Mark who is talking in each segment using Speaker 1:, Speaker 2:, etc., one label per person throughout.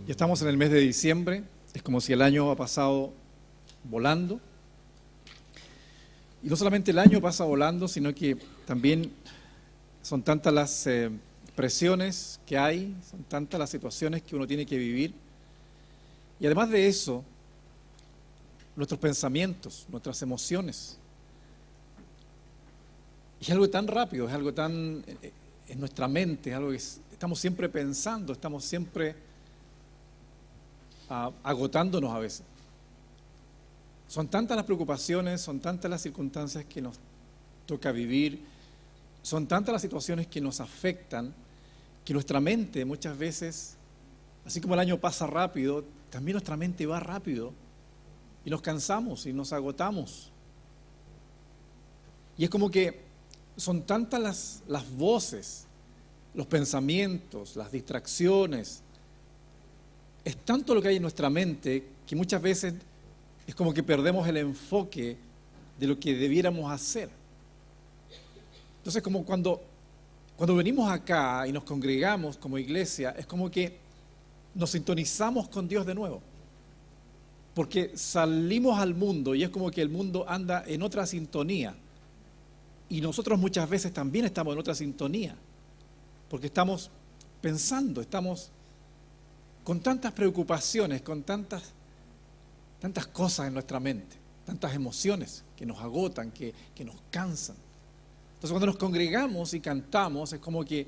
Speaker 1: Ya estamos en el mes de diciembre, es como si el año ha pasado volando. Y no solamente el año pasa volando, sino que también son tantas las presiones que hay, son tantas las situaciones que uno tiene que vivir. Y además de eso, nuestros pensamientos, nuestras emociones. Y es algo tan rápido, es algo tan en nuestra mente, es algo que estamos siempre pensando, estamos siempre agotándonos a veces. Son tantas las preocupaciones, son tantas las circunstancias que nos toca vivir, son tantas las situaciones que nos afectan, que nuestra mente muchas veces, así como el año pasa rápido, también nuestra mente va rápido y nos cansamos y nos agotamos. Y es como que son tantas las voces, los pensamientos, las distracciones. Es tanto lo que hay en nuestra mente que muchas veces es como que perdemos el enfoque de lo que debiéramos hacer. Entonces, como cuando venimos acá y nos congregamos como iglesia, es como que nos sintonizamos con Dios de nuevo. Porque salimos al mundo y es como que el mundo anda en otra sintonía. Y nosotros muchas veces también estamos en otra sintonía. Porque estamos pensando, estamos con tantas preocupaciones, con tantas cosas en nuestra mente, tantas emociones que nos agotan, que nos cansan. Entonces cuando nos congregamos y cantamos es como que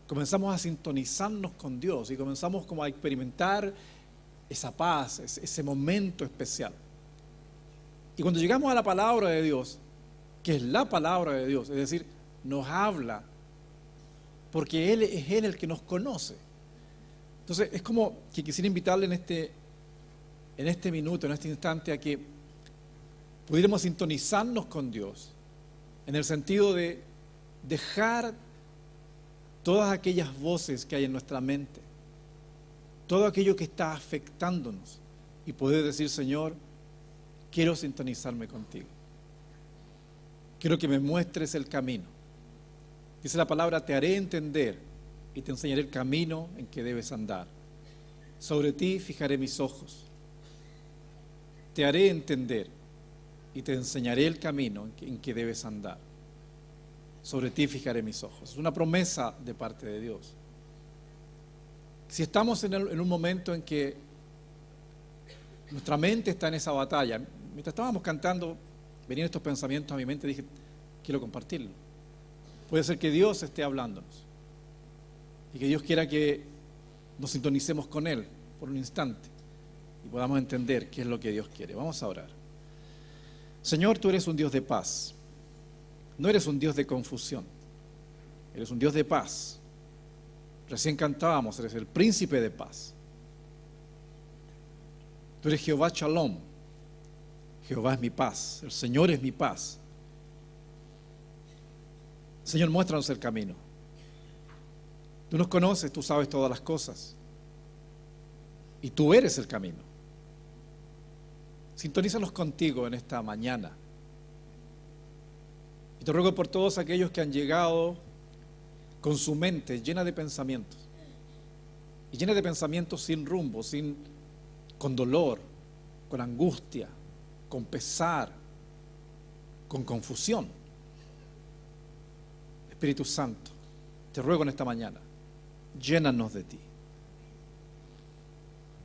Speaker 1: comenzamos a sintonizarnos con Dios y comenzamos como a experimentar esa paz, ese momento especial. Y cuando llegamos a la palabra de Dios, que es la palabra de Dios, es decir, nos habla, porque Él es el que nos conoce. Entonces es como que quisiera invitarle en este minuto, en este instante, a que pudiéramos sintonizarnos con Dios, en el sentido de dejar todas aquellas voces que hay en nuestra mente, todo aquello que está afectándonos, y poder decir: Señor, quiero sintonizarme contigo. Quiero que me muestres el camino. Dice la palabra: te haré entender y te enseñaré el camino en que debes andar. Sobre ti fijaré mis ojos. Te haré entender y te enseñaré el camino en que debes andar. Sobre ti fijaré mis ojos. Es una promesa de parte de Dios. Si estamos en un momento en que nuestra mente está en esa batalla, mientras estábamos cantando, venían estos pensamientos a mi mente, dije: quiero compartirlo. Puede ser que Dios esté hablándonos y que Dios quiera que nos sintonicemos con Él por un instante y podamos entender qué es lo que Dios quiere. Vamos a orar. Señor, tú eres un Dios de paz. No eres un Dios de confusión. Eres un Dios de paz. Recién cantábamos: eres el príncipe de paz. Tú eres Jehová Shalom. Jehová es mi paz. El Señor es mi paz. Señor, muéstranos el camino. Tú nos conoces, tú sabes todas las cosas. Y tú eres el camino. Sintonízanos contigo en esta mañana. Y te ruego por todos aquellos que han llegado con su mente llena de pensamientos. Y llena de pensamientos sin rumbo, con dolor, con angustia, con pesar, con confusión. Espíritu Santo, te ruego en esta mañana, llénanos de ti.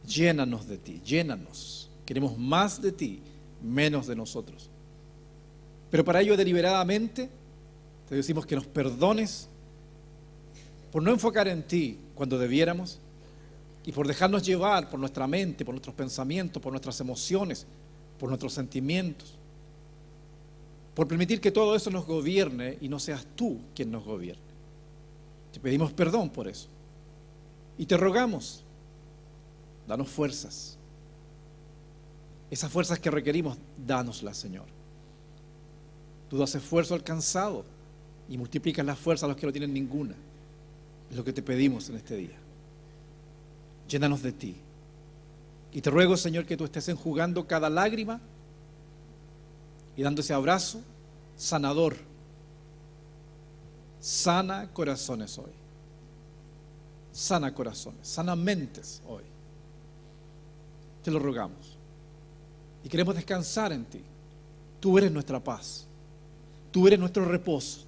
Speaker 1: Llénanos de ti, llénanos. Queremos más de ti, menos de nosotros. Pero para ello, deliberadamente, te decimos que nos perdones por no enfocar en ti cuando debiéramos y por dejarnos llevar por nuestra mente, por nuestros pensamientos, por nuestras emociones, por nuestros sentimientos. Por permitir que todo eso nos gobierne y no seas tú quien nos gobierne. Te pedimos perdón por eso. Y te rogamos, danos fuerzas. Esas fuerzas que requerimos, dánoslas, Señor. Tú das esfuerzo al cansado y multiplicas la fuerza a los que no tienen ninguna. Es lo que te pedimos en este día. Llénanos de ti. Y te ruego, Señor, que tú estés enjugando cada lágrima y dando ese abrazo sanador. Sana corazones hoy. Sana corazones, sana mentes hoy. Te lo rogamos. Y queremos descansar en ti. Tú eres nuestra paz. Tú eres nuestro reposo.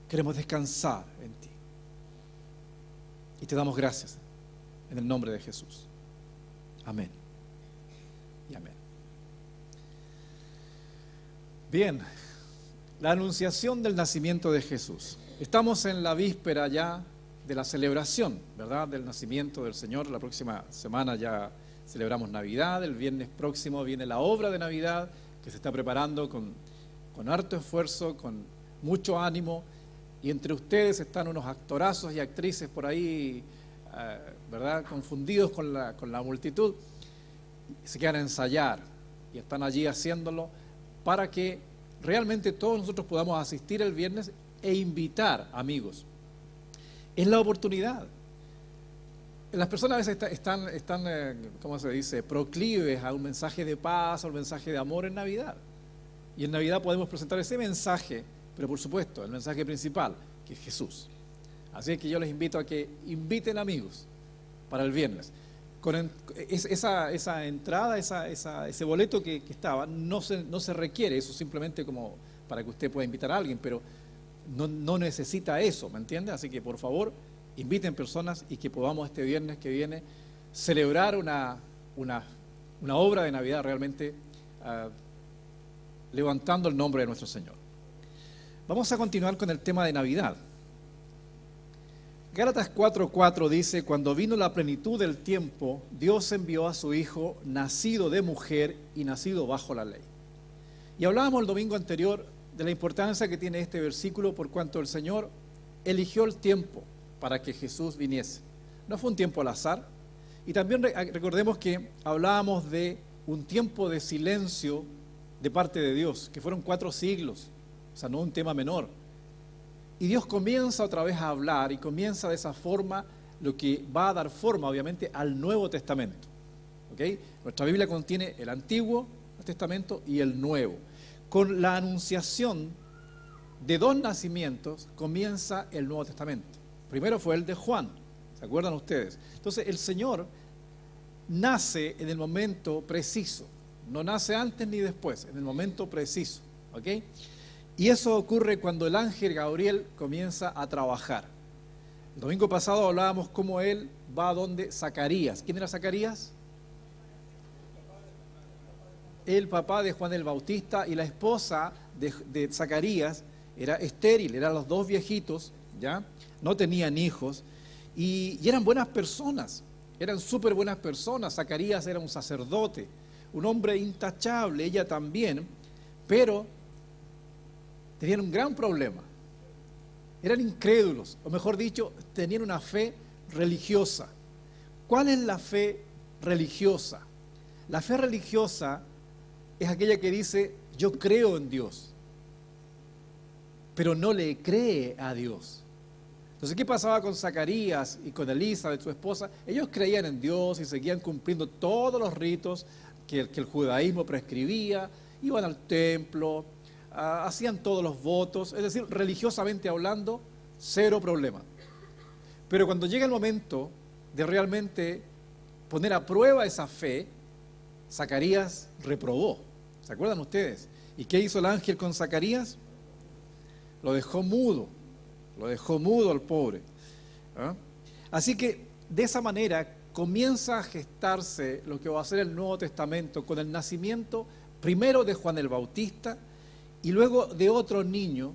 Speaker 1: Queremos descansar en ti. Y te damos gracias en el nombre de Jesús. Amén. Y amén. Bien, la anunciación del nacimiento de Jesús. Estamos en la víspera ya de la celebración, ¿verdad?, del nacimiento del Señor. La próxima semana ya celebramos Navidad. El viernes próximo viene la obra de Navidad que se está preparando con harto esfuerzo, con mucho ánimo. Y entre ustedes están unos actorazos y actrices por ahí, ¿verdad?, confundidos con la multitud. Se quedan a ensayar y están allí haciéndolo para que realmente todos nosotros podamos asistir el viernes e invitar amigos. Es la oportunidad. Las personas a veces están ¿cómo se dice?, proclives a un mensaje de paz, a un mensaje de amor en Navidad. Y en Navidad podemos presentar ese mensaje, pero por supuesto, el mensaje principal, que es Jesús. Así que yo les invito a que inviten amigos para el viernes. Con esa entrada, ese boleto que estaba, no se requiere, eso simplemente como para que usted pueda invitar a alguien, pero no necesita eso, ¿me entiende? Así que por favor, inviten personas y que podamos este viernes que viene celebrar una obra de Navidad realmente levantando el nombre de nuestro Señor. Vamos a continuar con el tema de Navidad. Gálatas 4:4 dice: cuando vino la plenitud del tiempo, Dios envió a su Hijo, nacido de mujer y nacido bajo la ley. Y hablábamos el domingo anterior de la importancia que tiene este versículo por cuanto el Señor eligió el tiempo para que Jesús viniese. No fue un tiempo al azar. Y también recordemos que hablábamos de un tiempo de silencio de parte de Dios, que fueron 4 siglos, o sea, no un tema menor. Y Dios comienza otra vez a hablar y comienza de esa forma lo que va a dar forma, obviamente, al Nuevo Testamento. ¿Okay? Nuestra Biblia contiene el Antiguo Testamento y el Nuevo. Con la anunciación de 2 nacimientos comienza el Nuevo Testamento. Primero fue el de Juan, ¿se acuerdan ustedes? Entonces el Señor nace en el momento preciso, no nace antes ni después, en el momento preciso. ¿Okay? Y eso ocurre cuando el ángel Gabriel comienza a trabajar. El domingo pasado hablábamos cómo él va a donde Zacarías. ¿Quién era Zacarías? El papá de Juan el Bautista, y la esposa de Zacarías era estéril, eran los 2 viejitos, ¿ya? No tenían hijos y eran buenas personas, eran súper buenas personas. Zacarías era un sacerdote, un hombre intachable, ella también, pero tenían un gran problema. Eran incrédulos, o mejor dicho, tenían una fe religiosa. ¿Cuál es la fe religiosa? La fe religiosa es aquella que dice: yo creo en Dios, pero no le cree a Dios. Entonces, ¿qué pasaba con Zacarías y con Elizabeth, su esposa? Ellos creían en Dios y seguían cumpliendo todos los ritos que el judaísmo prescribía, iban al templo, hacían todos los votos, es decir, religiosamente hablando, 0 problema. Pero cuando llega el momento de realmente poner a prueba esa fe, Zacarías reprobó. ¿Se acuerdan ustedes? ¿Y qué hizo el ángel con Zacarías? Lo dejó mudo al pobre. ¿Ah? Así que de esa manera comienza a gestarse lo que va a ser el Nuevo Testamento con el nacimiento primero de Juan el Bautista y luego de otro niño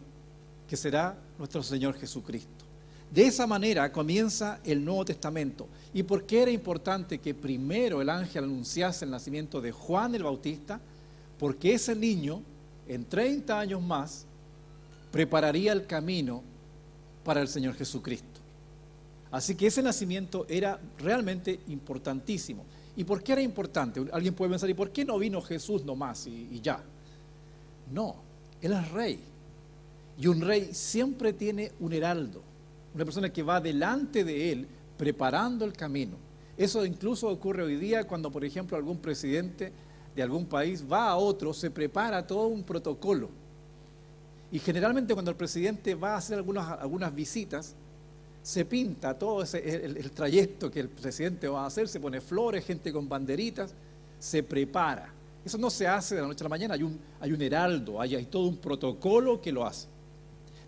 Speaker 1: que será nuestro Señor Jesucristo. De esa manera comienza el Nuevo Testamento. ¿Y por qué era importante que primero el ángel anunciase el nacimiento de Juan el Bautista? Porque ese niño, en 30 años más, prepararía el camino para el Señor Jesucristo. Así que ese nacimiento era realmente importantísimo. ¿Y por qué era importante? Alguien puede pensar: ¿y por qué no vino Jesús nomás y ya? No, Él es rey. Y un rey siempre tiene un heraldo, una persona que va delante de él preparando el camino. Eso incluso ocurre hoy día cuando, por ejemplo, algún presidente de algún país va a otro, se prepara todo un protocolo. Y generalmente cuando el presidente va a hacer algunas visitas, se pinta todo el trayecto que el presidente va a hacer, se pone flores, gente con banderitas, se prepara. Eso no se hace de la noche a la mañana, hay un heraldo, hay todo un protocolo que lo hace.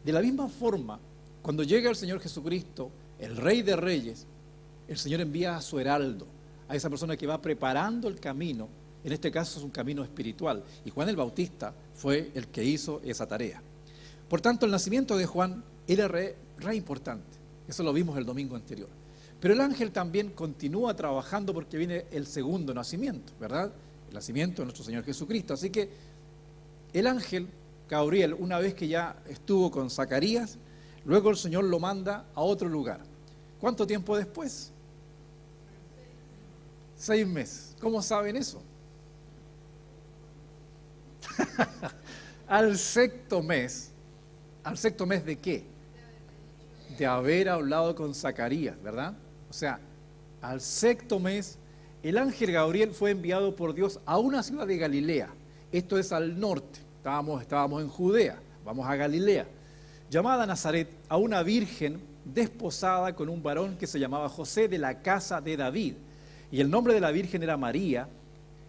Speaker 1: De la misma forma, cuando llega el Señor Jesucristo, el Rey de Reyes, el Señor envía a su heraldo, a esa persona que va preparando el camino. En este caso es un camino espiritual, y Juan el Bautista fue el que hizo esa tarea. Por tanto, el nacimiento de Juan era re importante. Eso lo vimos el domingo anterior. Pero el ángel también continúa trabajando porque viene el segundo nacimiento, ¿verdad? El nacimiento de nuestro Señor Jesucristo. Así que el ángel Gabriel, una vez que ya estuvo con Zacarías, luego el Señor lo manda a otro lugar. ¿Cuánto tiempo después? 6 meses. ¿Cómo saben eso? Al sexto mes. ¿Al sexto mes de qué? De haber hablado con Zacarías, ¿verdad? O sea, al sexto mes, el ángel Gabriel fue enviado por Dios a una ciudad de Galilea. Esto es al norte. Estábamos en Judea, vamos a Galilea. Llamada Nazaret, a una virgen desposada con un varón que se llamaba José, de la casa de David. Y el nombre de la virgen era María.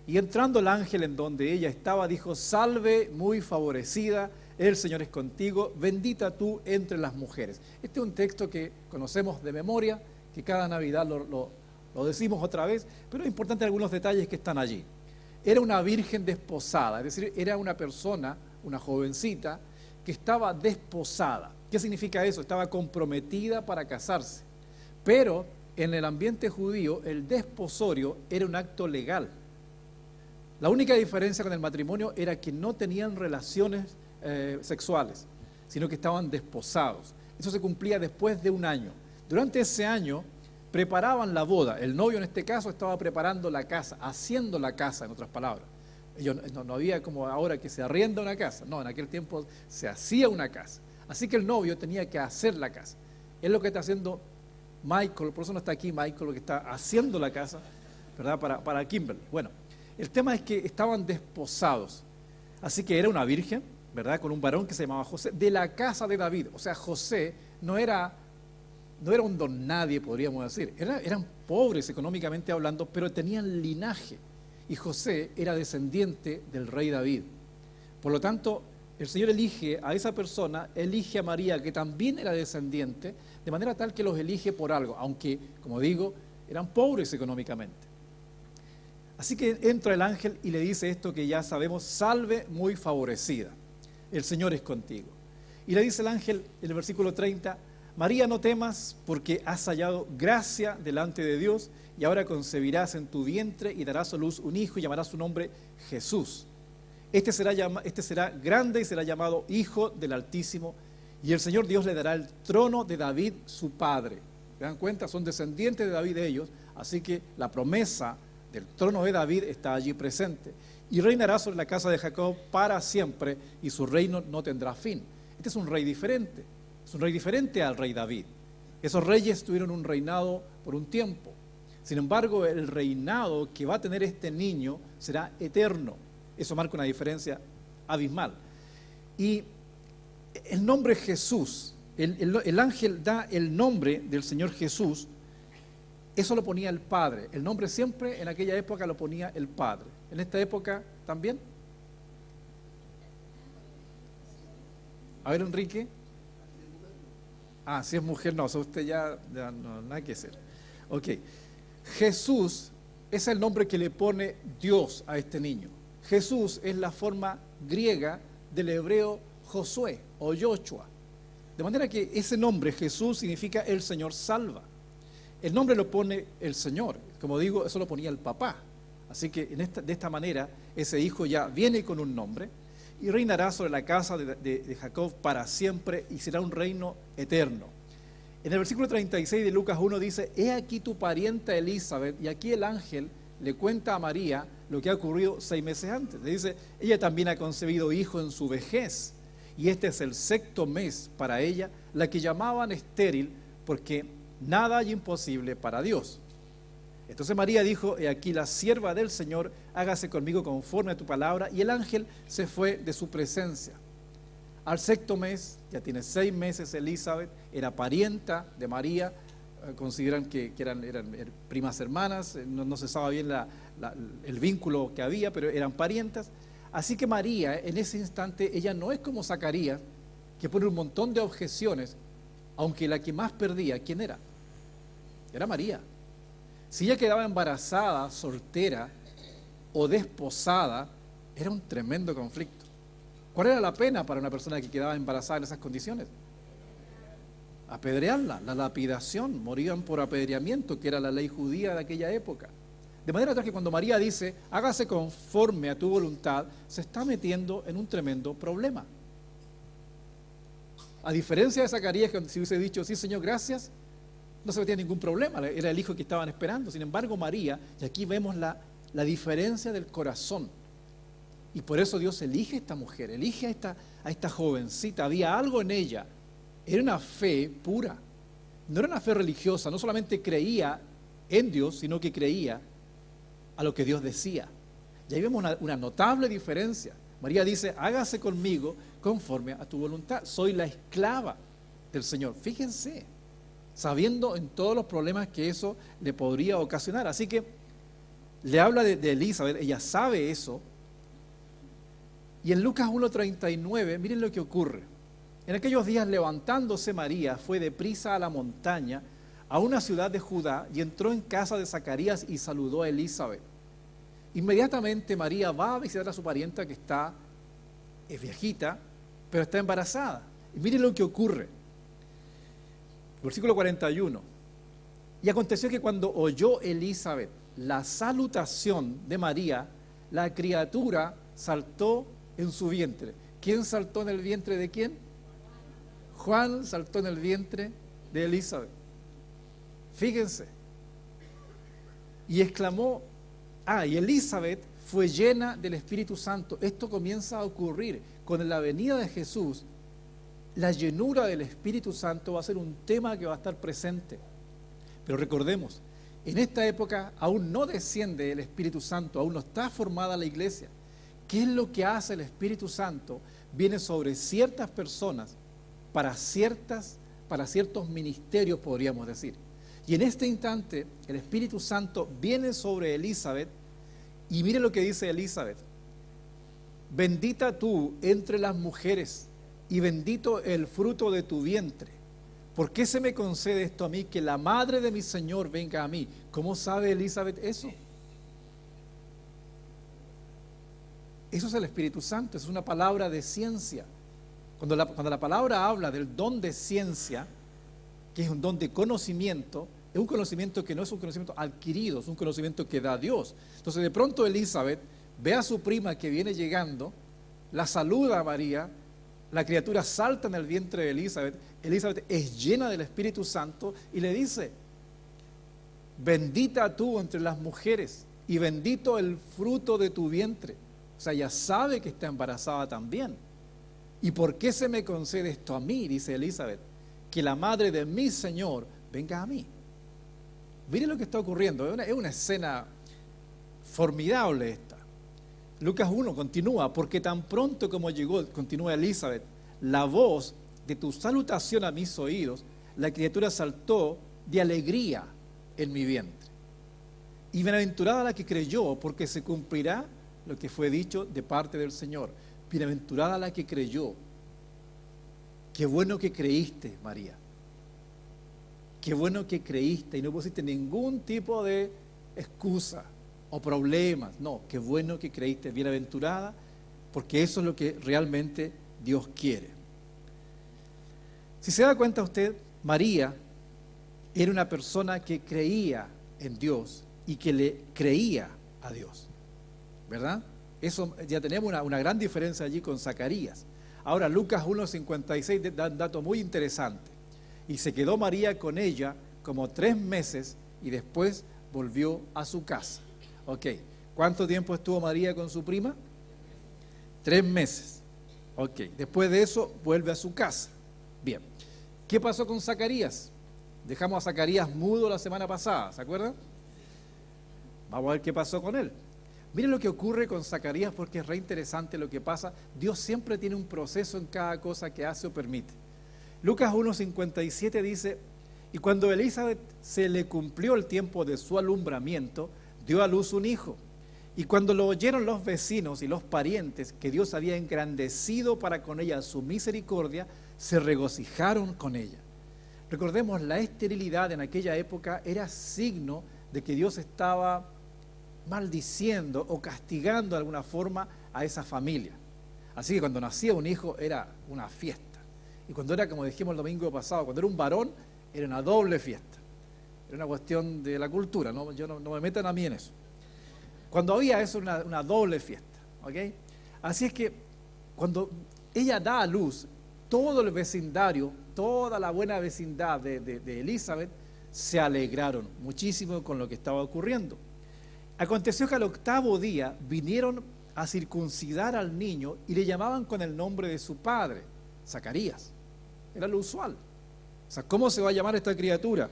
Speaker 1: Y entrando el ángel en donde ella estaba, dijo: salve, muy favorecida, el Señor es contigo, bendita tú entre las mujeres. Este es un texto que conocemos de memoria, que cada Navidad lo decimos otra vez, pero es importante algunos detalles que están allí. Era una virgen desposada, es decir, era una persona, una jovencita, que estaba desposada. ¿Qué significa eso? Estaba comprometida para casarse. Pero en el ambiente judío, el desposorio era un acto legal. La única diferencia con el matrimonio era que no tenían relaciones sexuales, sino que estaban desposados. Eso se cumplía después de un año. Durante ese año preparaban la boda. El novio en este caso estaba preparando la casa, haciendo la casa, en otras palabras. No había como ahora que se arrienda una casa. No, en aquel tiempo se hacía una casa. Así que el novio tenía que hacer la casa. Es lo que está haciendo Michael, por eso no está aquí Michael, lo que está haciendo la casa, ¿verdad? Para Kimberly. Bueno, el tema es que estaban desposados. Así que era una virgen, ¿verdad? Con un varón que se llamaba José, de la casa de David. O sea, José no era un don nadie, podríamos decir. Eran pobres económicamente hablando, pero tenían linaje. Y José era descendiente del rey David. Por lo tanto, el Señor elige a esa persona, elige a María, que también era descendiente, de manera tal que los elige por algo, aunque, como digo, eran pobres económicamente. Así que entra el ángel y le dice esto que ya sabemos: salve, muy favorecida, el Señor es contigo. Y le dice el ángel en el versículo 30, María, no temas, porque has hallado gracia delante de Dios, y ahora concebirás en tu vientre y darás a luz un hijo y llamarás su nombre Jesús. Este será grande y será llamado Hijo del Altísimo, y el Señor Dios le dará el trono de David, su padre. ¿Se dan cuenta? Son descendientes de David ellos, así que la promesa del trono de David está allí presente. Y reinará sobre la casa de Jacob para siempre, y su reino no tendrá fin. Este es un rey diferente. Es un rey diferente al rey David. Esos reyes tuvieron un reinado por un tiempo. Sin embargo, el reinado que va a tener este niño será eterno. Eso marca una diferencia abismal. Y el nombre Jesús, el ángel da el nombre del Señor Jesús, eso lo ponía el Padre. El nombre siempre en aquella época lo ponía el Padre. ¿En esta época también? A ver, Enrique. Si es mujer, no, eso usted ya no, nada que hacer. Ok. Jesús es el nombre que le pone Dios a este niño. Jesús es la forma griega del hebreo Josué o Yoshua. De manera que ese nombre, Jesús, significa el Señor salva. El nombre lo pone el Señor. Como digo, eso lo ponía el papá. Así que de esta manera, ese hijo ya viene con un nombre y reinará sobre la casa de Jacob para siempre y será un reino eterno. En el versículo 36 de Lucas 1 dice: he aquí tu parienta Elizabeth, y aquí el ángel le cuenta a María lo que ha ocurrido 6 meses antes. Le dice: ella también ha concebido hijo en su vejez, y este es el 6º mes para ella, la que llamaban estéril, porque nada hay imposible para Dios. Entonces María dijo: he aquí la sierva del Señor, hágase conmigo conforme a tu palabra. Y el ángel se fue de su presencia. Al sexto mes, ya tiene 6 meses Elizabeth, era parienta de María, consideran que eran primas hermanas, no se sabe bien el vínculo que había, pero eran parientas. Así que María, en ese instante, ella no es como Zacarías, que pone un montón de objeciones, aunque la que más perdía, ¿quién era? Era María. Si ella quedaba embarazada, soltera o desposada, era un tremendo conflicto. ¿Cuál era la pena para una persona que quedaba embarazada en esas condiciones? Apedrearla, la lapidación, morían por apedreamiento, que era la ley judía de aquella época. De manera tal que cuando María dice, hágase conforme a tu voluntad, se está metiendo en un tremendo problema. A diferencia de Zacarías, que si hubiese dicho, sí Señor, gracias, no se metía ningún problema, era el hijo que estaban esperando. Sin embargo, María, y aquí vemos la diferencia del corazón, y por eso Dios elige a esta mujer, elige a esta jovencita. Había algo en ella, era una fe pura, no era una fe religiosa, no solamente creía en Dios, sino que creía a lo que Dios decía. Y ahí vemos una notable diferencia. María dice, hágase conmigo conforme a tu voluntad, soy la esclava del Señor. Fíjense, sabiendo en todos los problemas que eso le podría ocasionar. Así que le habla de Elizabeth, ella sabe eso. Y en Lucas 1:39, miren lo que ocurre. En aquellos días, levantándose María, fue deprisa a la montaña, a una ciudad de Judá, y entró en casa de Zacarías y saludó a Elizabeth. Inmediatamente María va a visitar a su parienta que es viejita, pero está embarazada. Y miren lo que ocurre. Versículo 41. Y aconteció que cuando oyó Elizabeth la salutación de María, la criatura saltó en su vientre. ¿Quién saltó en el vientre de quién? Juan saltó en el vientre de Elizabeth. Fíjense. Y exclamó, y Elizabeth fue llena del Espíritu Santo. Esto comienza a ocurrir con la venida de Jesús. La llenura del Espíritu Santo va a ser un tema que va a estar presente. Pero recordemos, en esta época aún no desciende el Espíritu Santo, aún no está formada la iglesia. ¿Qué es lo que hace el Espíritu Santo? Viene sobre ciertas personas para ciertos ministerios, podríamos decir. Y en este instante, el Espíritu Santo viene sobre Elizabeth, y mire lo que dice Elizabeth. Bendita tú entre las mujeres, y bendito el fruto de tu vientre. ¿Por qué se me concede esto a mí, que la madre de mi Señor venga a mí? ¿Cómo sabe Elizabeth eso? Eso es el Espíritu Santo, es una palabra de ciencia. Cuando la palabra habla del don de ciencia, que es un don de conocimiento, es un conocimiento que no es un conocimiento adquirido, es un conocimiento que da Dios. Entonces de pronto Elizabeth ve a su prima que viene llegando, la saluda a María, la criatura salta en el vientre de Elizabeth, Elizabeth es llena del Espíritu Santo y le dice, bendita tú entre las mujeres y bendito el fruto de tu vientre. O sea, ella sabe que está embarazada también. ¿Y por qué se me concede esto a mí? Dice Elizabeth, que la madre de mi Señor venga a mí. Miren lo que está ocurriendo, es una escena formidable esta. Lucas 1 continúa, porque tan pronto como llegó, continúa Elizabeth, la voz de tu salutación a mis oídos, la criatura saltó de alegría en mi vientre. Y bienaventurada la que creyó, porque se cumplirá lo que fue dicho de parte del Señor. Bienaventurada la que creyó. Qué bueno que creíste, María. Qué bueno que creíste y no pusiste ningún tipo de excusa o problemas. No, qué bueno que creíste, bienaventurada, porque eso es lo que realmente Dios quiere. Si se da cuenta usted, María era una persona que creía en Dios y que le creía a Dios, ¿verdad? Eso ya tenemos una gran diferencia allí con Zacarías. Ahora Lucas 1:56 da un dato muy interesante. Y se quedó María con ella como 3 meses y después volvió a su casa. Ok, ¿cuánto tiempo estuvo María con su prima? 3 meses. Ok, después de eso vuelve a su casa. Bien, ¿qué pasó con Zacarías? Dejamos a Zacarías mudo la semana pasada, ¿se acuerdan? Vamos a ver qué pasó con él. Miren lo que ocurre con Zacarías, porque es re interesante lo que pasa. Dios siempre tiene un proceso en cada cosa que hace o permite. Lucas 1:57 dice: y cuando Elizabeth se le cumplió el tiempo de su alumbramiento, dio a luz un hijo. Y cuando lo oyeron los vecinos y los parientes, que Dios había engrandecido para con ella su misericordia, se regocijaron con ella. Recordemos, la esterilidad en aquella época era signo de que Dios estaba maldiciendo o castigando de alguna forma a esa familia. Así que cuando nacía un hijo era una fiesta. Y cuando era, como dijimos el domingo pasado, cuando era un varón, era una doble fiesta. Era una cuestión de la cultura, ¿no? No me metan a mí en eso. Cuando había eso, una doble fiesta, ¿ok? Así es que cuando ella da a luz, todo el vecindario, toda la buena vecindad de Elizabeth, se alegraron muchísimo con lo que estaba ocurriendo. Aconteció que al 8º día vinieron a circuncidar al niño y le llamaban con el nombre de su padre, Zacarías. Era lo usual. O sea, ¿cómo se va a llamar esta criatura?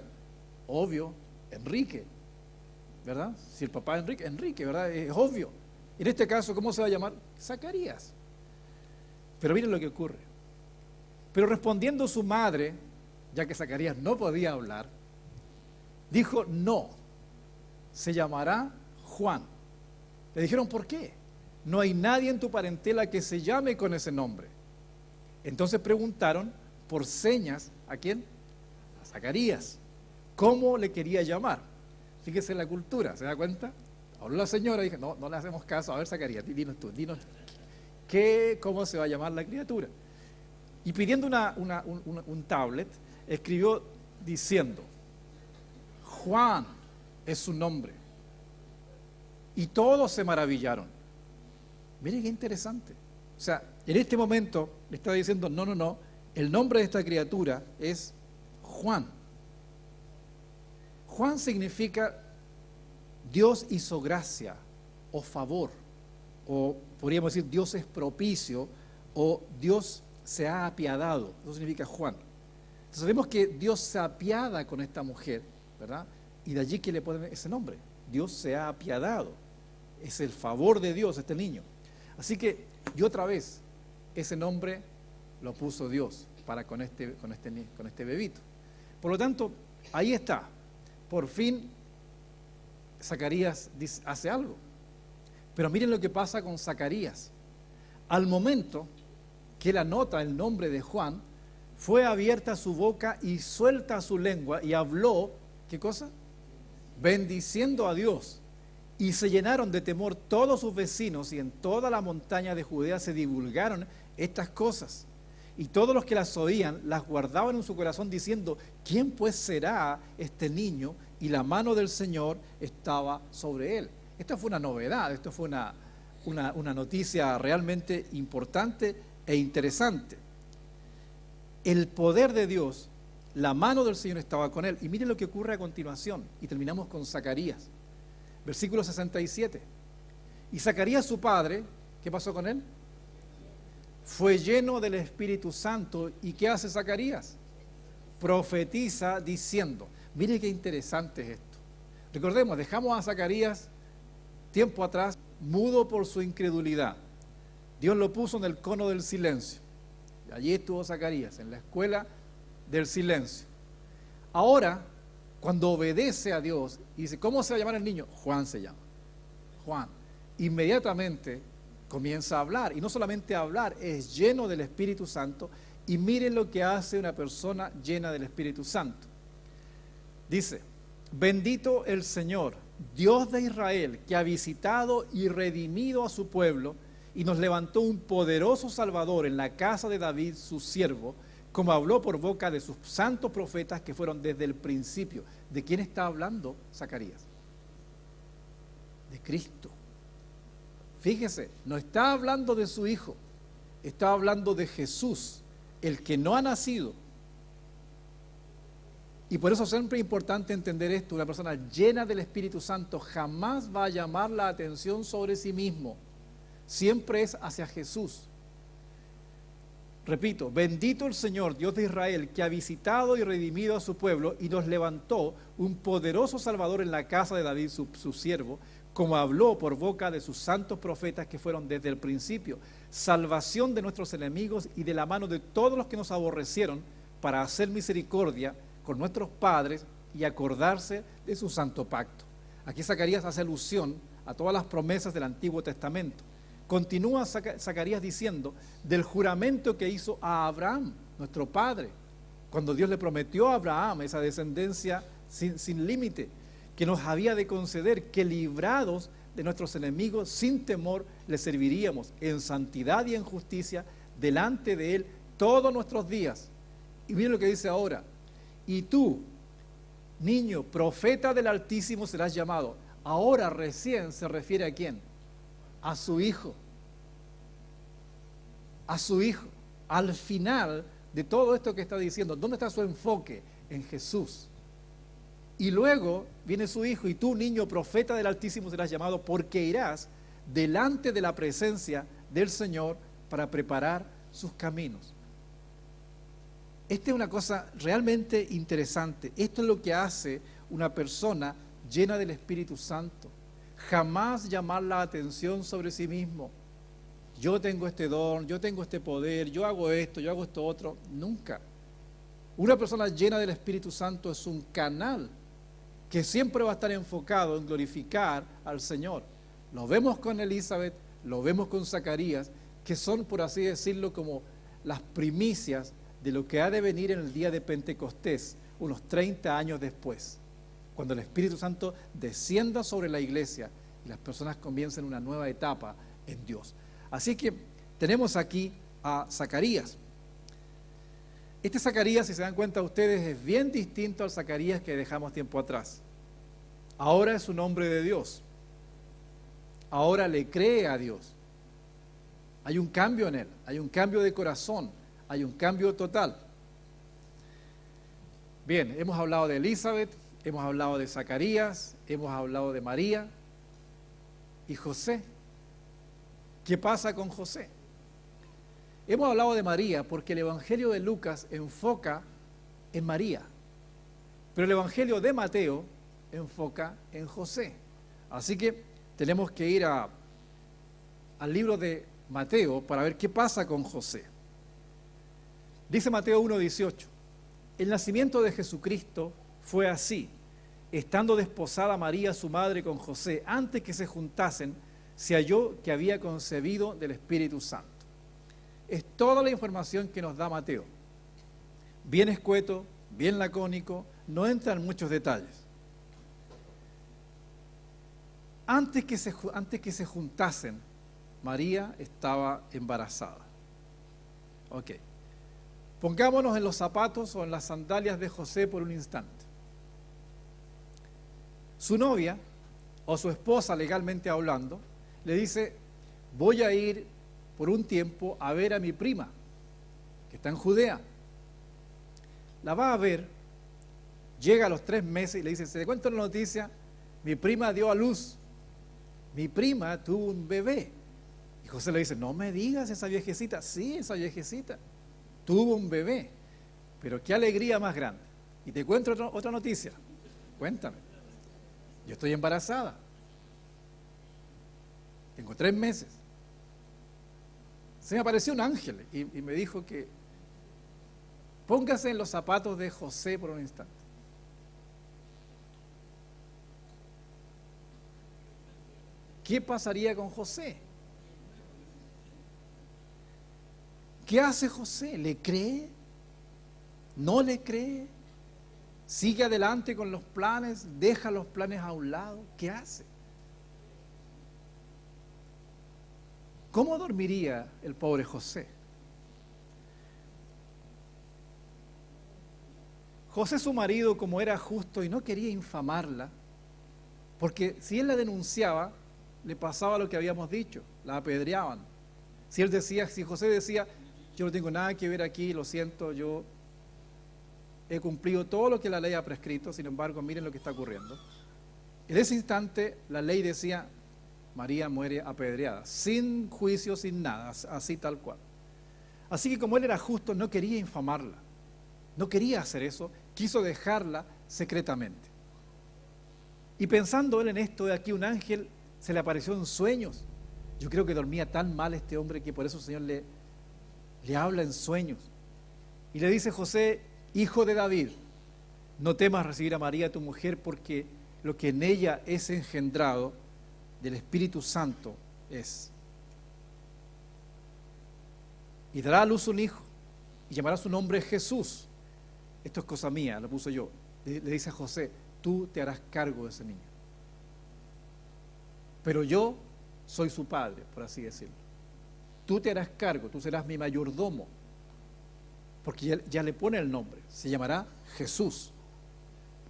Speaker 1: Obvio, Enrique, ¿verdad? Si el papá es Enrique, ¿verdad? Es obvio. En este caso, ¿cómo se va a llamar? Zacarías. Pero miren lo que ocurre. Pero respondiendo su madre, ya que Zacarías no podía hablar, dijo: no, se llamará Juan. Le dijeron: ¿por qué? No hay nadie en tu parentela que se llame con ese nombre. Entonces preguntaron por señas, ¿a quién? A Zacarías. ¿Cómo le quería llamar? Fíjese en la cultura, ¿se da cuenta? Habló la señora y dije: no le hacemos caso. A ver, Zacarías, dinos tú, dinos cómo se va a llamar la criatura. Y pidiendo un tablet, escribió diciendo: Juan es su nombre. Y todos se maravillaron. Miren qué interesante. O sea, en este momento le estaba diciendo: no, el nombre de esta criatura es Juan. Juan significa Dios hizo gracia o favor, o podríamos decir Dios es propicio, o Dios se ha apiadado. Eso significa Juan. Entonces sabemos que Dios se apiada con esta mujer, ¿verdad? Y de allí que le ponen ese nombre. Dios se ha apiadado. Es el favor de Dios este niño. Así que, y otra vez, ese nombre lo puso Dios para con este bebito. Por lo tanto, ahí está. Por fin, Zacarías hace algo. Pero miren lo que pasa con Zacarías. Al momento que él anota el nombre de Juan, fue abierta su boca y suelta su lengua y habló, ¿qué cosa? Bendiciendo a Dios. Y se llenaron de temor todos sus vecinos, y en toda la montaña de Judea se divulgaron estas cosas. Y todos los que las oían las guardaban en su corazón diciendo: ¿quién pues será este niño? Y la mano del Señor estaba sobre él. Esta fue una novedad, esto fue una noticia realmente importante e interesante. El poder de Dios, la mano del Señor estaba con él. Y miren lo que ocurre a continuación, y terminamos con Zacarías. Versículo 67. Y Zacarías su padre, ¿qué pasó con él? Fue lleno del Espíritu Santo. ¿Y qué hace Zacarías? Profetiza diciendo. Mire qué interesante es esto. Recordemos, dejamos a Zacarías tiempo atrás mudo por su incredulidad. Dios lo puso en el cono del silencio. Y allí estuvo Zacarías, en la escuela del silencio. Ahora, cuando obedece a Dios y dice: ¿cómo se va a llamar el niño? Juan se llama. Juan. Inmediatamente comienza a hablar. Y no solamente a hablar, es lleno del Espíritu Santo. Y miren lo que hace una persona llena del Espíritu Santo. Dice: bendito el Señor, Dios de Israel, que ha visitado y redimido a su pueblo y nos levantó un poderoso Salvador en la casa de David, su siervo, como habló por boca de sus santos profetas que fueron desde el principio. ¿De quién está hablando Zacarías? De Cristo. Fíjese, no está hablando de su hijo, está hablando de Jesús, el que no ha nacido. Y por eso siempre es importante entender esto: una persona llena del Espíritu Santo jamás va a llamar la atención sobre sí mismo, siempre es hacia Jesús. Repito, bendito el Señor, Dios de Israel, que ha visitado y redimido a su pueblo y nos levantó un poderoso Salvador en la casa de David, su siervo, como habló por boca de sus santos profetas que fueron desde el principio, salvación de nuestros enemigos y de la mano de todos los que nos aborrecieron, para hacer misericordia con nuestros padres y acordarse de su santo pacto. Aquí Zacarías hace alusión a todas las promesas del Antiguo Testamento. Continúa Zacarías diciendo del juramento que hizo a Abraham, nuestro padre, cuando Dios le prometió a Abraham esa descendencia sin límite, que nos había de conceder, que librados de nuestros enemigos, sin temor, le serviríamos en santidad y en justicia delante de Él todos nuestros días. Y miren lo que dice ahora: y tú, niño, profeta del Altísimo serás llamado. Ahora recién se refiere ¿a quién? A su hijo. A su hijo. Al final de todo esto que está diciendo, ¿dónde está su enfoque? En Jesús. Y luego viene su hijo: y tú, niño, profeta del Altísimo serás llamado, porque irás delante de la presencia del Señor para preparar sus caminos. Esta es una cosa realmente interesante. Esto es lo que hace una persona llena del Espíritu Santo. Jamás llamar la atención sobre sí mismo. Yo tengo este don, yo tengo este poder, yo hago esto otro. Nunca. Una persona llena del Espíritu Santo es un canal que siempre va a estar enfocado en glorificar al Señor. Lo vemos con Elizabeth, lo vemos con Zacarías, que son, por así decirlo, como las primicias de lo que ha de venir en el día de Pentecostés, unos 30 años después, cuando el Espíritu Santo descienda sobre la iglesia y las personas comiencen una nueva etapa en Dios. Así que tenemos aquí a Zacarías. Este Zacarías, si se dan cuenta ustedes, es bien distinto al Zacarías que dejamos tiempo atrás. Ahora es un hombre de Dios. Ahora le cree a Dios. Hay un cambio en él, hay un cambio de corazón, hay un cambio total. Bien, hemos hablado de Elizabeth, hemos hablado de Zacarías, hemos hablado de María y José. ¿Qué pasa con José? Hemos hablado de María porque el Evangelio de Lucas enfoca en María, pero el Evangelio de Mateo enfoca en José. Así que tenemos que ir al libro de Mateo para ver qué pasa con José. Dice Mateo 1:18, el nacimiento de Jesucristo fue así: estando desposada María, su madre, con José, antes que se juntasen, se halló que había concebido del Espíritu Santo. Es toda la información que nos da Mateo. Bien escueto, bien lacónico, no entra en muchos detalles. Antes que se juntasen, María estaba embarazada. Ok. Pongámonos en los zapatos o en las sandalias de José por un instante. Su novia, o su esposa legalmente hablando, le dice: voy a ir por un tiempo a ver a mi prima, que está en Judea. La va a ver, llega a los 3 meses y le dice: se te cuento la noticia, mi prima dio a luz, mi prima tuvo un bebé. Y José le dice: no me digas, esa viejecita. Sí, esa viejecita tuvo un bebé, pero qué alegría más grande. Y te cuento otra noticia. Cuéntame. Yo estoy embarazada. Tengo 3 meses. Se me apareció un ángel y me dijo que póngase en los zapatos de José por un instante. ¿Qué pasaría con José? ¿Qué hace José? ¿Le cree? ¿No le cree? ¿Sigue adelante con los planes? ¿Deja los planes a un lado? ¿Qué hace? ¿Cómo dormiría el pobre José? José, su marido, como era justo y no quería infamarla, porque si él la denunciaba, le pasaba lo que habíamos dicho, la apedreaban. Si José decía: yo no tengo nada que ver aquí, lo siento, yo he cumplido todo lo que la ley ha prescrito, sin embargo, miren lo que está ocurriendo. En ese instante, la ley decía: María muere apedreada, sin juicio, sin nada, así tal cual. Así que como él era justo, no quería infamarla, no quería hacer eso, quiso dejarla secretamente. Y pensando él en esto, de aquí un ángel se le apareció en sueños. Yo creo que dormía tan mal este hombre que por eso el Señor le habla en sueños. Y le dice: José, hijo de David, no temas recibir a María tu mujer, porque lo que en ella es engendrado del Espíritu Santo es. Y dará a luz un hijo, y llamará su nombre Jesús. Esto es cosa mía, lo puso yo. Le dice a José: tú te harás cargo de ese niño. Pero yo soy su padre, por así decirlo. Tú te harás cargo, tú serás mi mayordomo. Porque ya le pone el nombre, se llamará Jesús.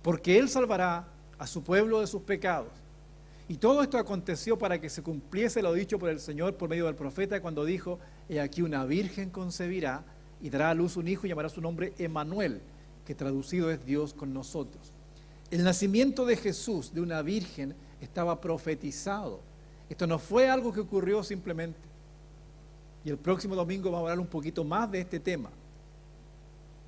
Speaker 1: Porque Él salvará a su pueblo de sus pecados. Y todo esto aconteció para que se cumpliese lo dicho por el Señor por medio del profeta, cuando dijo: he aquí una virgen concebirá y dará a luz un hijo y llamará su nombre Emmanuel, que traducido es Dios con nosotros. El nacimiento de Jesús de una virgen estaba profetizado. Esto no fue algo que ocurrió simplemente. Y el próximo domingo vamos a hablar un poquito más de este tema.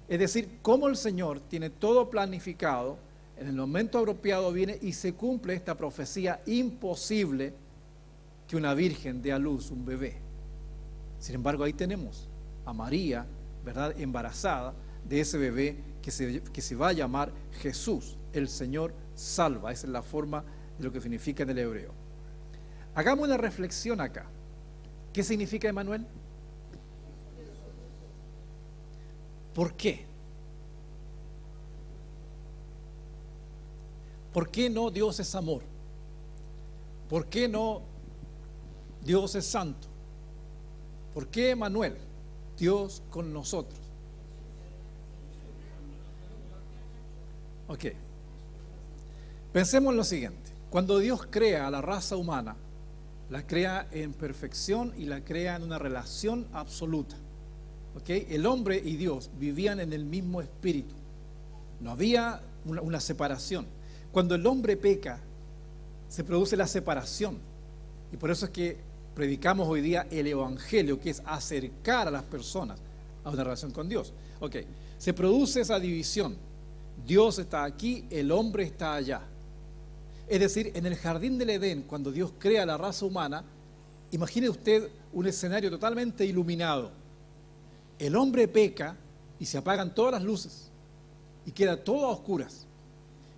Speaker 1: Es decir, cómo el Señor tiene todo planificado, en el momento apropiado viene y se cumple esta profecía imposible que una virgen dé a luz un bebé. Sin embargo, ahí tenemos a María, ¿verdad?, embarazada de ese bebé que se va a llamar Jesús, el Señor salva. Esa es la forma de lo que significa en el hebreo. Hagamos una reflexión acá. ¿Qué significa Emmanuel? ¿Por qué? ¿Por qué no Dios es amor? ¿Por qué no Dios es santo? ¿Por qué Emmanuel? Dios con nosotros. Ok. Pensemos en lo siguiente. Cuando Dios crea a la raza humana, la crea en perfección y la crea en una relación absoluta. ¿Okay? El hombre y Dios vivían en el mismo espíritu. No había una separación. Cuando el hombre peca, se produce la separación. Y por eso es que predicamos hoy día el Evangelio, que es acercar a las personas a una relación con Dios. Okay. Se produce esa división. Dios está aquí, el hombre está allá. Es decir, en el jardín del Edén, cuando Dios crea la raza humana, imagine usted un escenario totalmente iluminado. El hombre peca y se apagan todas las luces y queda todo a oscuras.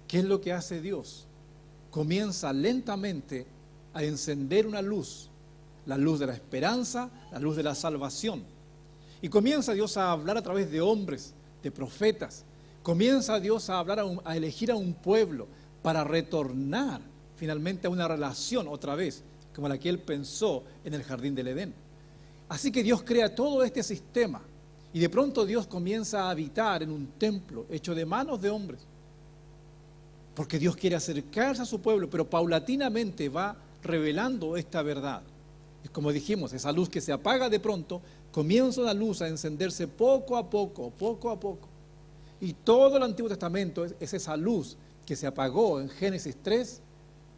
Speaker 1: ¿Qué es lo que hace Dios? Comienza lentamente a encender una luz, la luz de la esperanza, la luz de la salvación. Y comienza Dios a hablar a través de hombres, de profetas. Comienza Dios a hablar, a elegir a un pueblo para retornar finalmente a una relación otra vez, como la que Él pensó en el jardín del Edén. Así que Dios crea todo este sistema y de pronto Dios comienza a habitar en un templo hecho de manos de hombres, porque Dios quiere acercarse a su pueblo, pero paulatinamente va revelando esta verdad. Es como dijimos, esa luz que se apaga de pronto, comienza la luz a encenderse poco a poco, poco a poco. Y todo el Antiguo Testamento es esa luz que se apagó en Génesis 3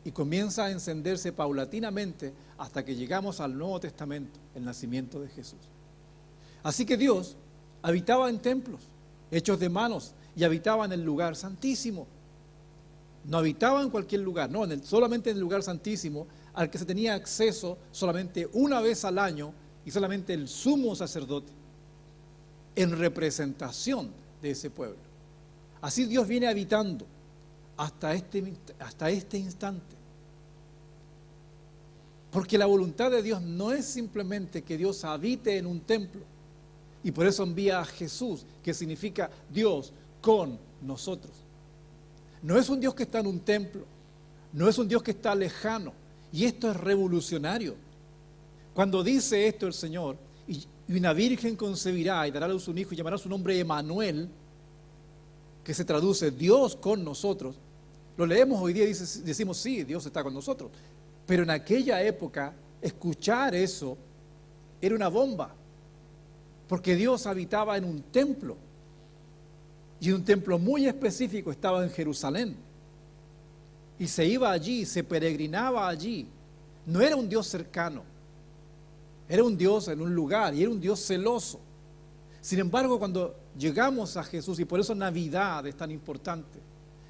Speaker 1: y comienza a encenderse paulatinamente hasta que llegamos al Nuevo Testamento, el nacimiento de Jesús. Así que Dios habitaba en templos hechos de manos y habitaba en el lugar santísimo. No habitaba en cualquier lugar, no, solamente en el lugar santísimo, al que se tenía acceso solamente una vez al año y solamente el sumo sacerdote, en representación de ese pueblo. Así Dios viene habitando hasta este instante. Porque la voluntad de Dios no es simplemente que Dios habite en un templo, y por eso envía a Jesús, que significa Dios con nosotros. No es un Dios que está en un templo, no es un Dios que está lejano, y esto es revolucionario. Cuando dice esto el Señor, y una virgen concebirá y dará a luz un hijo y llamará su nombre Emmanuel, que se traduce Dios con nosotros, lo leemos hoy día y decimos, sí, Dios está con nosotros. Pero en aquella época, escuchar eso era una bomba, porque Dios habitaba en un templo, y un templo muy específico estaba en Jerusalén, y se iba allí, se peregrinaba allí. No era un Dios cercano, era un Dios en un lugar, y era un Dios celoso. Sin embargo, cuando llegamos a Jesús, y por eso Navidad es tan importante,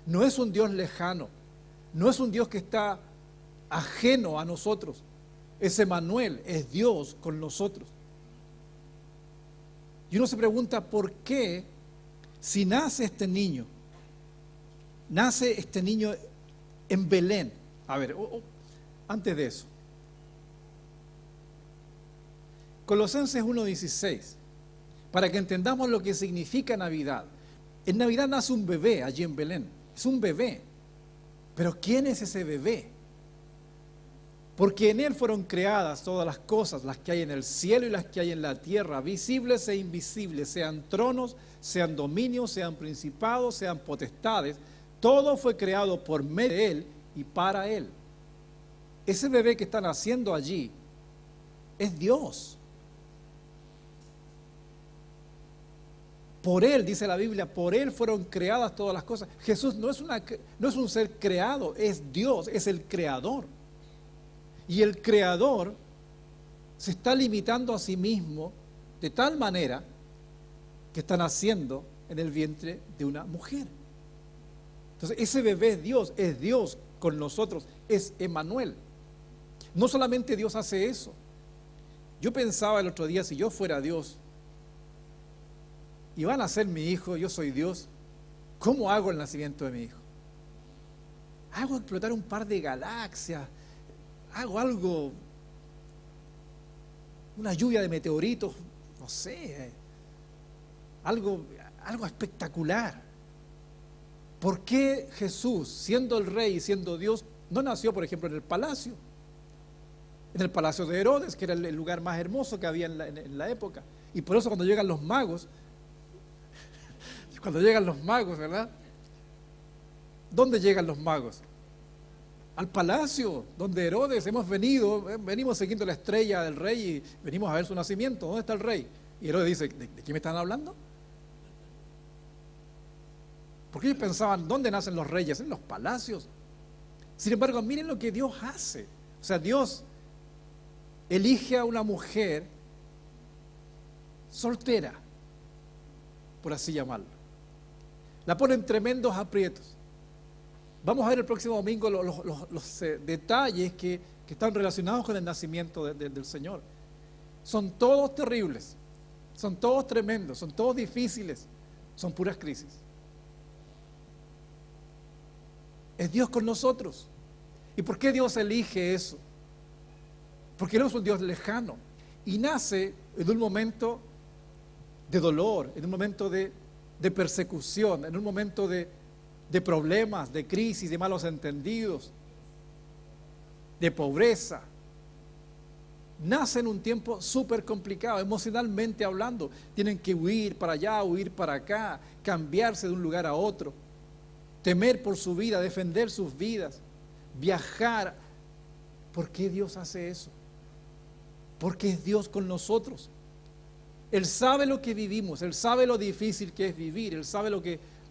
Speaker 1: no es un Dios lejano, no es un Dios que está ajeno a nosotros. Es Emmanuel, es Dios con nosotros. Y uno se pregunta, ¿por qué si nace este niño en Belén? A ver, antes de eso, Colosenses 1:16, para que entendamos lo que significa Navidad. En Navidad nace un bebé allí en Belén, es un bebé. Pero ¿quién es ese bebé? Porque en él fueron creadas todas las cosas, las que hay en el cielo y las que hay en la tierra, visibles e invisibles, sean tronos, sean dominios, sean principados, sean potestades. Todo fue creado por medio de él y para él. Ese bebé que está naciendo allí es Dios. Por él, dice la Biblia, por él fueron creadas todas las cosas. Jesús no es un ser creado, es Dios, es el creador. Y el creador se está limitando a sí mismo de tal manera que está naciendo en el vientre de una mujer. Entonces ese bebé es Dios con nosotros, es Emmanuel. No solamente Dios hace eso. Yo pensaba el otro día, si yo fuera Dios y van a ser mi hijo, yo soy Dios, ¿cómo hago el nacimiento de mi hijo? Hago explotar un par de galaxias, hago algo, una lluvia de meteoritos, no sé, algo espectacular. ¿Por qué Jesús, siendo el rey y siendo Dios, no nació, por ejemplo, en el palacio? En el palacio de Herodes, que era el lugar más hermoso que había en la época. Y por eso cuando llegan los magos, ¿verdad? ¿Dónde llegan los magos? Al palacio donde Herodes venimos siguiendo la estrella del rey y venimos a ver su nacimiento. ¿Dónde está el rey? Y Herodes dice, ¿de qué me están hablando? Porque ellos pensaban, ¿dónde nacen los reyes? En los palacios. Sin embargo, miren lo que Dios hace. O sea, Dios elige a una mujer soltera, por así llamarlo. La pone en tremendos aprietos. Vamos a ver el próximo domingo los detalles que están relacionados con el nacimiento del Señor. Son todos terribles, son todos tremendos, son todos difíciles, son puras crisis. Es Dios con nosotros. ¿Y por qué Dios elige eso? Porque no es un Dios lejano y nace en un momento de dolor, en un momento de persecución, en un momento de problemas, de crisis, de malos entendidos, de pobreza. Nace en un tiempo súper complicado, emocionalmente hablando. Tienen que huir para allá, huir para acá, cambiarse de un lugar a otro, temer por su vida, defender sus vidas, viajar. ¿Por qué Dios hace eso? Porque es Dios con nosotros. Él sabe lo que vivimos, Él sabe lo difícil que es vivir, Él sabe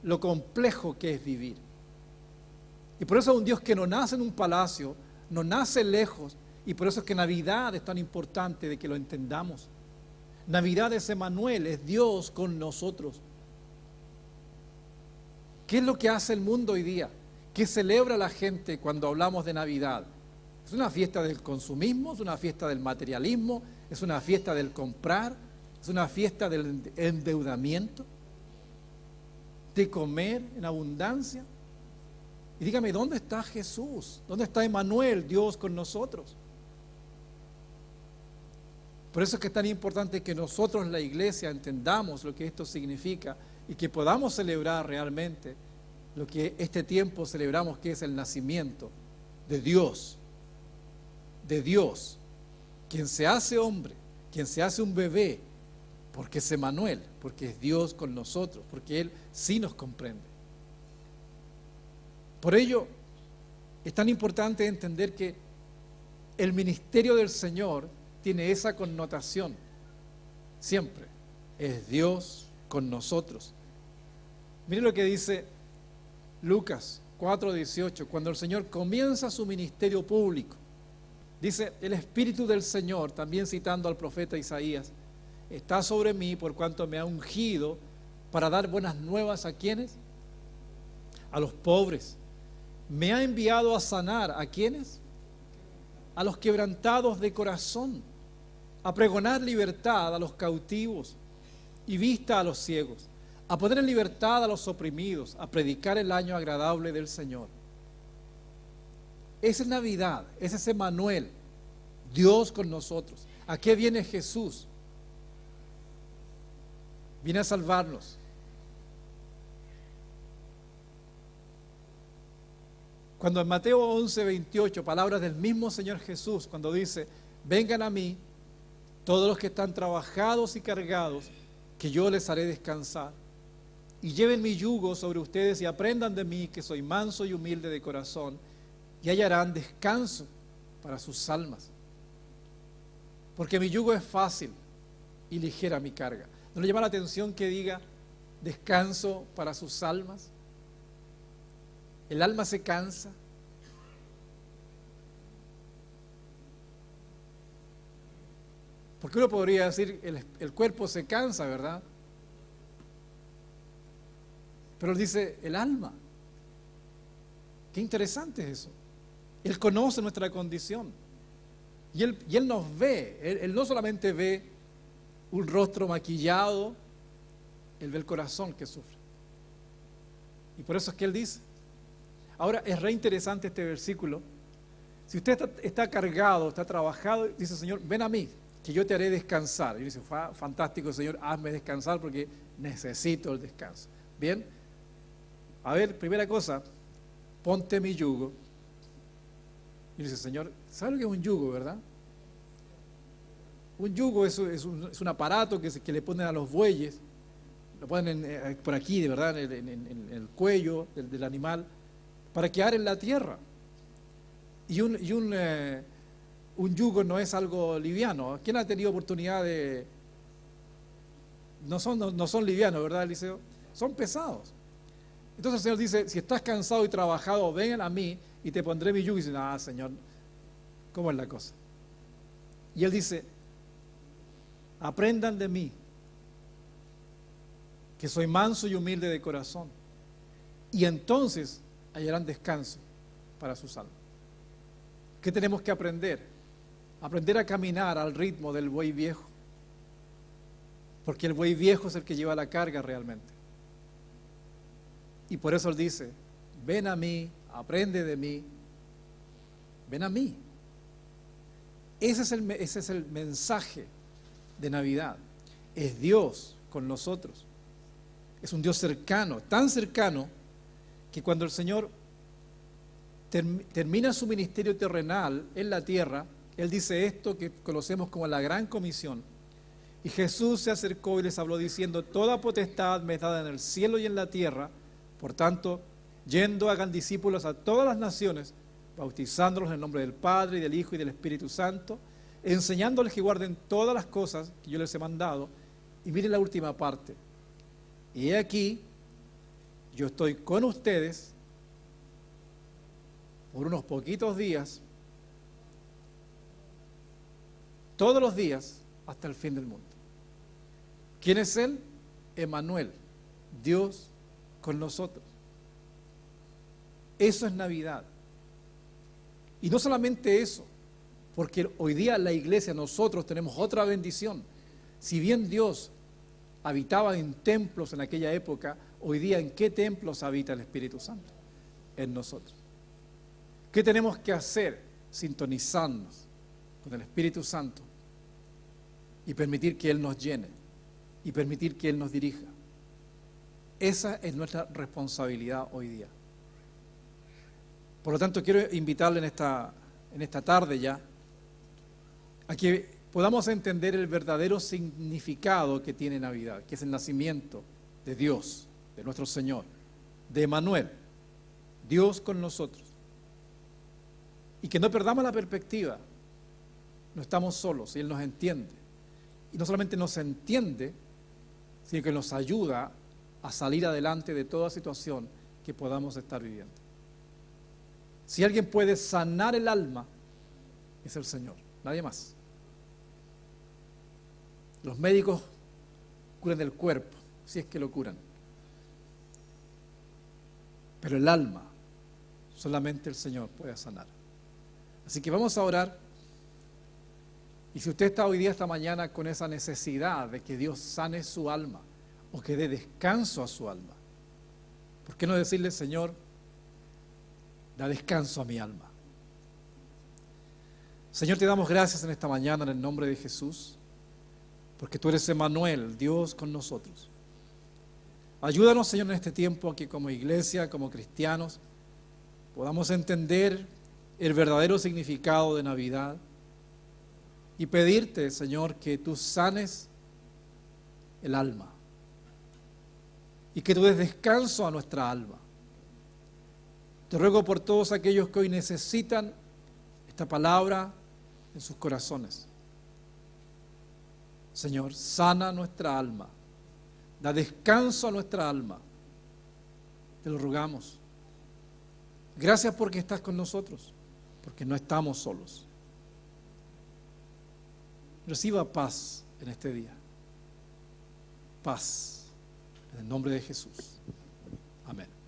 Speaker 1: lo complejo que es vivir. Y por eso es un Dios que no nace en un palacio, no nace lejos, y por eso es que Navidad es tan importante de que lo entendamos. Navidad es Emmanuel, es Dios con nosotros. ¿Qué es lo que hace el mundo hoy día? ¿Qué celebra la gente cuando hablamos de Navidad? ¿Es una fiesta del consumismo? ¿Es una fiesta del materialismo? ¿Es una fiesta del comprar? ¿Es una fiesta del endeudamiento? ¿De comer en abundancia? Y dígame, ¿dónde está Jesús? ¿Dónde está Emmanuel, Dios con nosotros? Por eso es que es tan importante que nosotros, la iglesia, entendamos lo que esto significa y que podamos celebrar realmente lo que este tiempo celebramos, que es el nacimiento de Dios, quien se hace hombre, quien se hace un bebé, porque es Emmanuel, porque es Dios con nosotros, porque Él sí nos comprende. Por ello, es tan importante entender que el ministerio del Señor tiene esa connotación, siempre, es Dios con nosotros. Miren lo que dice Lucas 4:18, cuando el Señor comienza su ministerio público. Dice, el Espíritu del Señor, también citando al profeta Isaías, está sobre mí por cuanto me ha ungido para dar buenas nuevas ¿a quiénes? A los pobres. Me ha enviado a sanar ¿a quiénes? a los quebrantados de corazón, a pregonar libertad a los cautivos y vista a los ciegos, a poner en libertad a los oprimidos, a predicar el año agradable del Señor. Esa es Navidad, ese es Emmanuel, Dios con nosotros. ¿A qué viene Jesús? Viene a salvarnos. Cuando en Mateo 11:28, palabras del mismo Señor Jesús, cuando dice, vengan a mí, todos los que están trabajados y cargados, que yo les haré descansar. Y lleven mi yugo sobre ustedes y aprendan de mí, que soy manso y humilde de corazón, y hallarán descanso para sus almas. Porque mi yugo es fácil y ligera mi carga. ¿No le llama la atención que diga descanso para sus almas? El alma se cansa. Porque uno podría decir, el cuerpo se cansa, ¿verdad? Pero él dice, el alma. Qué interesante es eso. Él conoce nuestra condición. Y él nos ve. Él no solamente ve un rostro maquillado, Él ve el corazón que sufre. Y por eso es que Él dice. Ahora, es re interesante este versículo. Si usted está cargado, está trabajado, dice, Señor, ven a mí, que yo te haré descansar. Y dice, fantástico, Señor, hazme descansar porque necesito el descanso. Bien, a ver, primera cosa, ponte mi yugo. Y dice, Señor, ¿sabe lo que es un yugo, verdad? Un yugo es un aparato que le ponen a los bueyes, lo ponen por aquí, de verdad, en el cuello del animal, para que aren la tierra. Y un yugo no es algo liviano. ¿Quién ha tenido oportunidad de...? No son livianos, ¿verdad, Eliseo? Son pesados. Entonces el Señor dice, si estás cansado y trabajado, vengan a mí y te pondré mi yugo. Y dice, Señor, ¿cómo es la cosa? Y Él dice, aprendan de mí, que soy manso y humilde de corazón, y entonces hallarán descanso para sus almas. ¿Qué tenemos que aprender? Aprender a caminar al ritmo del buey viejo, porque el buey viejo es el que lleva la carga realmente. Y por eso Él dice, ven a mí, aprende de mí, ven a mí. Ese es el mensaje de Navidad. Es Dios con nosotros. Es un Dios cercano, tan cercano que cuando el Señor termina su ministerio terrenal en la tierra, Él dice esto que conocemos como la Gran Comisión. Y Jesús se acercó y les habló diciendo, toda potestad me es dada en el cielo y en la tierra, por tanto, yendo hagan discípulos a todas las naciones, bautizándolos en el nombre del Padre, y del Hijo, y del Espíritu Santo, enseñándoles que guarden todas las cosas que yo les he mandado. Y miren la última parte. Y he aquí, yo estoy con ustedes por unos poquitos días, todos los días, hasta el fin del mundo. ¿Quién es Él? Emmanuel, Dios con nosotros. Eso es Navidad. Y no solamente eso, porque hoy día la iglesia, nosotros tenemos otra bendición. Si bien Dios habitaba en templos en aquella época, hoy día ¿en qué templos habita el Espíritu Santo? En nosotros. ¿Qué tenemos que hacer? Sintonizarnos con el Espíritu Santo y permitir que Él nos llene y permitir que Él nos dirija. Esa es nuestra responsabilidad hoy día. Por lo tanto, quiero invitarle en esta tarde ya a que podamos entender el verdadero significado que tiene Navidad, que es el nacimiento de Dios, de nuestro Señor, de Emmanuel, Dios con nosotros. Y que no perdamos la perspectiva. No estamos solos y Él nos entiende. Y no solamente nos entiende, sino que nos ayuda a salir adelante de toda situación que podamos estar viviendo. Si alguien puede sanar el alma, es el Señor, nadie más. Los médicos curan el cuerpo, si es que lo curan. Pero el alma, solamente el Señor puede sanar. Así que vamos a orar. Y si usted está hoy día, esta mañana, con esa necesidad de que Dios sane su alma o que dé descanso a su alma, ¿por qué no decirle, Señor, da descanso a mi alma? Señor, te damos gracias en esta mañana en el nombre de Jesús, porque tú eres Emmanuel, Dios con nosotros. Ayúdanos, Señor, en este tiempo a que como iglesia, como cristianos, podamos entender el verdadero significado de Navidad y pedirte, Señor, que tú sanes el alma y que tú des descanso a nuestra alma. Te ruego por todos aquellos que hoy necesitan esta palabra en sus corazones. Señor, sana nuestra alma, da descanso a nuestra alma. Te lo rogamos. Gracias porque estás con nosotros, porque no estamos solos. Reciba paz en este día. Paz, en el nombre de Jesús. Amén.